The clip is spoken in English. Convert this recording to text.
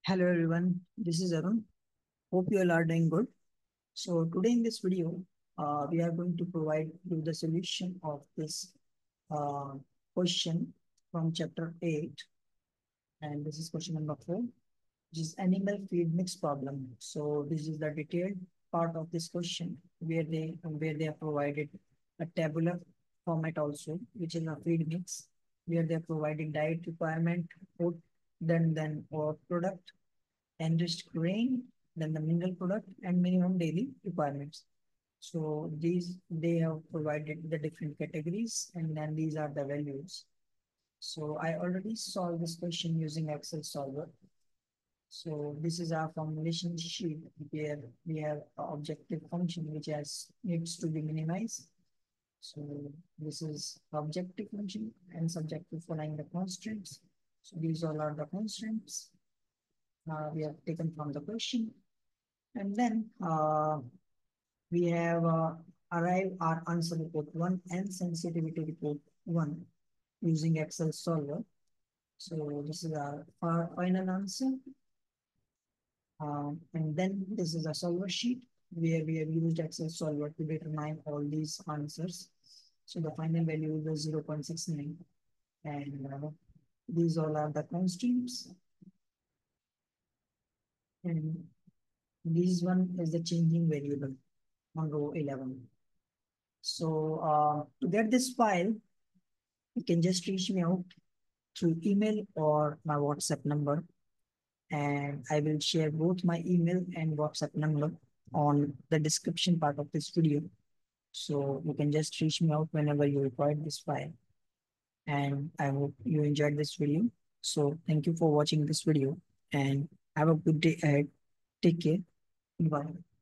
Hello everyone, this is Arun. Hope you all are doing good. So today in this video, we are going to provide you the solution of this uh, question from chapter 8, and this is question number 4, which is animal feed mix problem. So this is the detailed part of this question where they have provided a tabular format also, which is a feed mix, where they are providing diet requirement, food, then or product enriched grain, then the mineral product, and minimum daily requirements. So these they have provided the different categories, and then these are the values. So I already solved this question using Excel solver. So this is our formulation sheet where we have an objective function which has needs to be minimized. So this is objective function and subjective following the constraints. So these all are the constraints we have taken from the question. And then we have arrived our answer report 1 and sensitivity report 1 using Excel solver. So this is our final answer. And then this is a solver sheet where we have used Excel solver to determine all these answers. So the final value is 0.69. And these all are the constraints. And this one is the changing variable on row 11. So to get this file, you can just reach me out through email or my WhatsApp number. And I will share both my email and WhatsApp number on the description part of this video. So you can just reach me out whenever you require this file. And I hope you enjoyed this video. So thank you for watching this video and have a good day ahead. Take care. Bye.